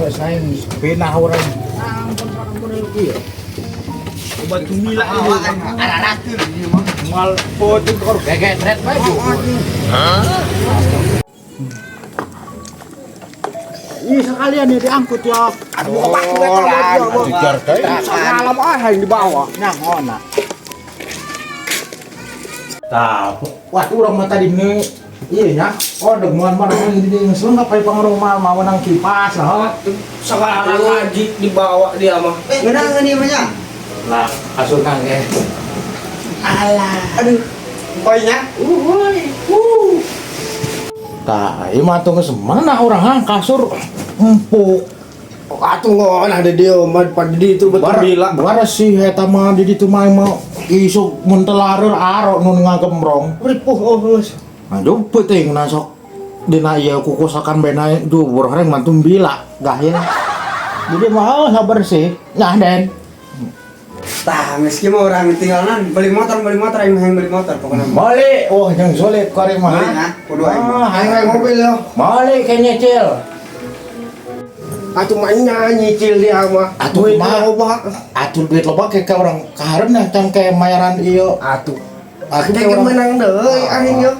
saya pinah orang. Ampun ya. Obat kumila ini. Anak-anak tuh ini mah. Mal pocong kor geget red baju. Ih sekalian ya diangkut ya. Aduh, lah. Dikejar teh. Ngalam yang dibawa. Nah, ona. Tah, waktu orang mata di ini. Iya nya. Oh, demuan mana ini di ngeseleng apa pengaruh mau nang kipas lah. Sekarang ngaji dibawa dia mah. Ngenang ini banyak. Lah, asuh nang ya. Alah. Aduh. Banyak. Tah, ieu mah tuh geus mana orang kasur empuk. Atuh ngon ada dia mah pada di itu betul bila. Bara sih eta mah di ditu mah isuk mun teu lareur aro nu ngagembrong. Ripuh geus. Aduh penting na sok dina ieu kukusakan bena dubur hareng mantum bila gahil. Jadi mah sabar sih. Nah, Den. Tah, meski mau orang tinggalan beli motor yang beli motor pokoknya. Balik, oh yang sulit kare mah. Beli nah, kudu aing. Hayang mobil yo. Balik ke nyicil. Atuh mainnya nyicil dia mah. Atuh mah loba. Atuh duit loba ke orang kahareup can ke mayaran ieu. Atuh. Atuh Atuh menang deui aing yo.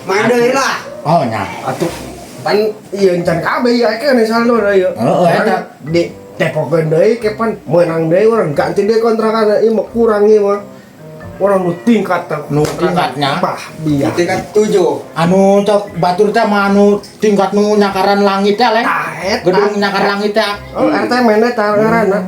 Main deui lah. Oh nya. Atuh pan ieu can kabeh ya ke saldo deui yo. Heeh eta di tepokeun deui ke pan menang deui urang ganti deui kontrakan ieu mah kurang ieu mah. Orang nu tingkat nu tingkatnya bah biar tingkat 7 anu cok batur teh mah anu tingkat nu nyakaran langit teh leh gedung nyakar langit teh oh RT mene tah ngaranna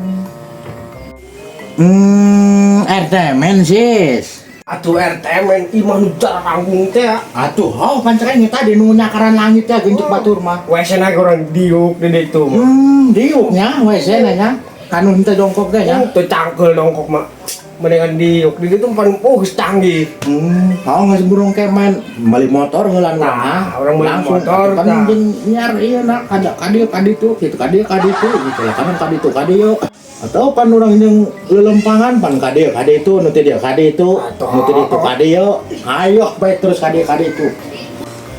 RT men sis atuh RT men imah nu jaranggung teh atuh oh pancen eta di nu nyakaran langit teh geuntuk batur mah WC na urang diuk di ditu diuknya WC na nya kanu teh jongkok teh nya teu cangkeul jongkok mah mendingan diuk di ditu paling canggih geus burung kemen beli motor heula nah orang beli motor kan nyar ieu na kadieu kitu kadieu gitu lah kan kadieu atau pan urang jeung lelempangan pan kadieu itu nu teh dieu kadieu nu teh ditu kadieu ayo bae terus kadieu itu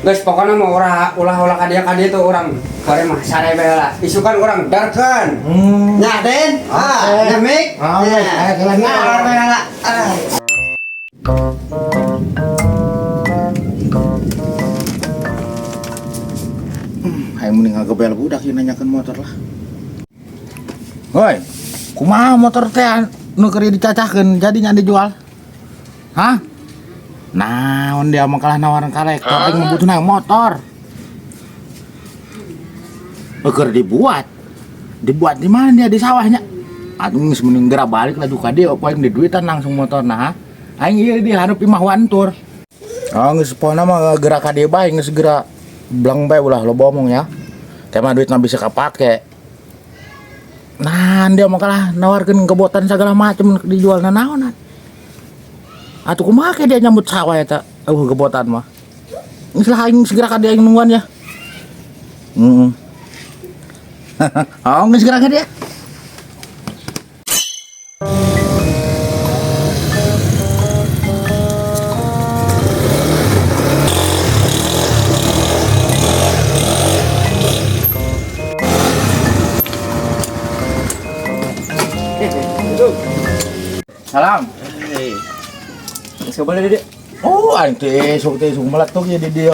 guys pokoknya mau ulah kadieu itu orang kare mah sare bae lah isukan orang darkeun nya Den nya mik ayo jalan lah hayang mending ngagebel budak ieu nanyakeun motor lah hoi kumaha motor teh nu keur dicacahkeun jadi nya dijual hah naon dia mah kalah nawaran kolektor aing membutuhna motor keur dibuat di mana dia di sawahnya atuh geus mending geura balik laju ka dieu poe di duitan langsung motor nah aing ieu dihareup imah wantur oh geus pona mah geura ka dieu bae geus geura blang bae ulah loba omong ya teh mah duitna bisa kapake nah dia mah kalah nawarkeun kebotan segala macem dijual naonan atuh kumaha ke dia nyambut sawah eta kebotan mah geus lah aing segera ka dia nungguan ya oh geus segera ka dia salam coba deh oh aing teh sok meletuk ya di dia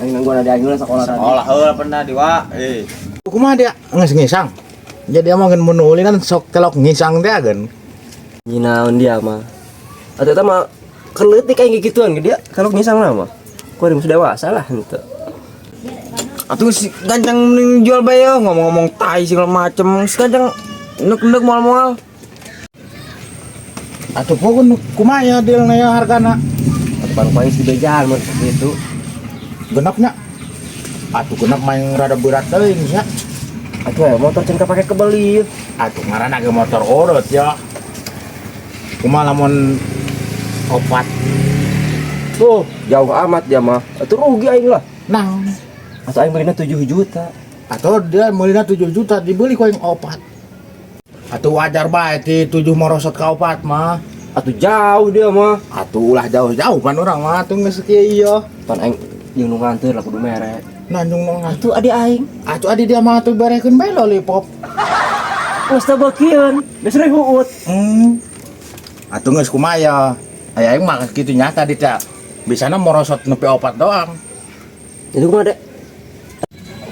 aing nangguan ada anjeun sekolah heula pernah di wa kumaha dia geus ngisang jadi mah geun mun uli kan sok kelok ngisang teh ageun nyinaon dia mah atuh eta mah keleutik kayak gituan ge dia kalau ngisang mah ku sudah dewasa lah henteu atuh si gancang mending jual bae ngomong-ngomong tai segala macem si gancang neuk-neuk moal-moal atuh pokoknya kumaha ya dealna ya hargana atuh paling di bejaan mah gitu genapnya atuh genap main rada berat teuing nya atuh ya motor can kapake kebelit atuh ngaranna ge motor urut ya kumaha lamun opat tuh jauh amat dia mah atuh rugi aing lah nah atuh aing belinya 7 juta atau dia meulina 7 juta dibeli ku aing opat atuh wajar bae ti 7 morosot ka opat mah atuh jauh dia mah atuh ulah jauh-jauh pan urang mah atuh geus kieu ieu pan aing jeung nu nganteur lah kudu mere nanjung nong atuh adi aing atuh adi dia mah atuh berekeun bae lollipop Geus teu beukeun, geus rehuut. Atuh geus kumaya. Aya aing mah kitu nya tadi teh. Bisana morosot nepi opat doang. Itu kumaha, Dek?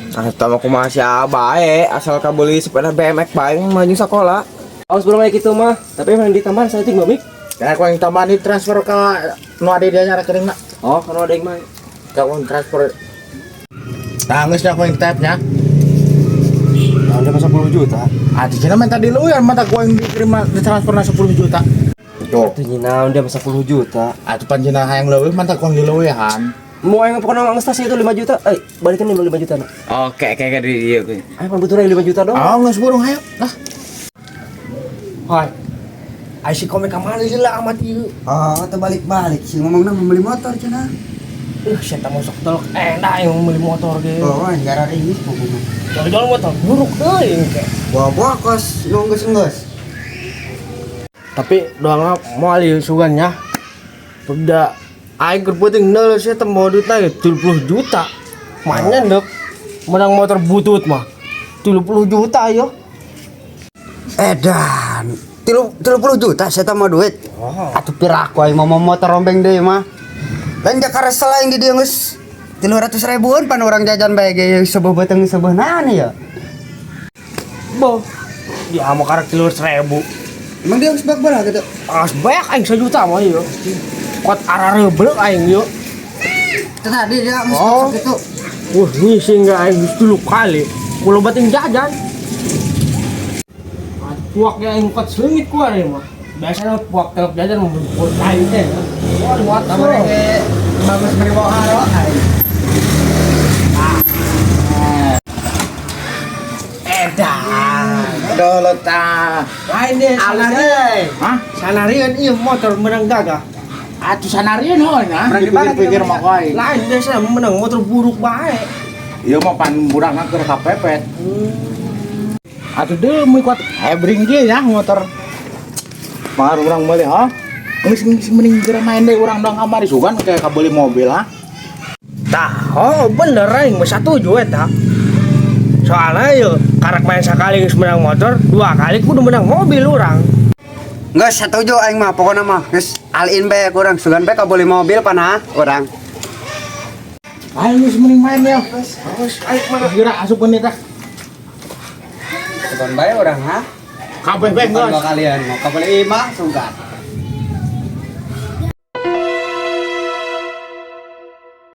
Eta mah kumaha si bae, asal kabeli sepeda BMX bae maju sekolah. Awas burung kayak gitu mah, tapi emang ditambahan saeutik Mbak Mik. Karena aku yang tambahan transfer ke nu ade dia nya rekening na. Oh, kalau ada yang mah. Kau transfer. Nah, geus nya aku yang tap nya. Nah, udah masa 10 juta. Ah, di sana minta di lu ya, mata gua yang dikirim ditransferna 10 juta. Tuh. Itu nyina udah masa 10 juta. Atuh panjenengan hayang leuwih mata gua yang dileuwihan. Mau yang pokoknya ngestasi itu 5 juta. Balikin 5 juta nak. Oke, kayak di dia gue. Ayo pan butuh 5 juta dong. Oh, geus burung hayo. Lah. Hai. Ai si komik ka mana sih lah amat ieu. Oh, terbalik-balik sih ngomongna membeli motor cenah. Saya tak masuk tolok enak yang beli motor gitu. Oh, gara ini pokoknya. Jual motor buruk deh. Buah kos nunggus-nunggus. Tapi doang mau ali sugannya. Udah aing keur penting nol saya teh mau duit lagi 70 juta. Mainnya ndek menang motor butut mah. 70 juta ayo. Edan. 30 juta saya tak mau duit. Atuh piraku aing mau motor rombeng deui mah. Lain Jakarta selain di dia geus 300 ribuan pan orang jajan bae ge sebuah beteng sebuah nana ya. Boh. Ya mau karek 300.000. Emang dia geus bak-bak gitu. As banyak aing 1 juta mah ieu. Kuat arareubleuk aing ieu. Tadi dia mesti gitu. Ngisi enggak aing geus 3 kali. Kulo bating jajan. Puaknya aing kuat seungit ku ari mah. Biasanya puak telok jajan mau aing teh. Wah, muat Kamar ge bagus beri bawa haro aing. Dolo ta. Lain deh, sanari. Hah? Sanarian ieu motor menang gagah. Atuh sanarian heuh nah. Berani banget Pikir mah wae. Lain deh saya menang motor buruk bae. Ieu mah pan burangna keur kapepet. Atuh deui mun kuat hebring ge ya motor. Mah urang meuli ha. Geus mending geura main deui urang dong kamari sugan kayak kabeli mobil ha. Tah, oh bener aing mah satuju eta. Soalnya yuk, karek main sekali geus menang motor, 2 kali kudu menang mobil urang. Geus setuju aing mah pokona mah geus alin bae kurang sugan bae ka beli mobil panah urang. Ayo geus mending main ya. Geus ayo mah geura asupkeun eta. Sugan bae urang ha. Kabeh bae Bukan geus. kalian mau ka beli imah sugan.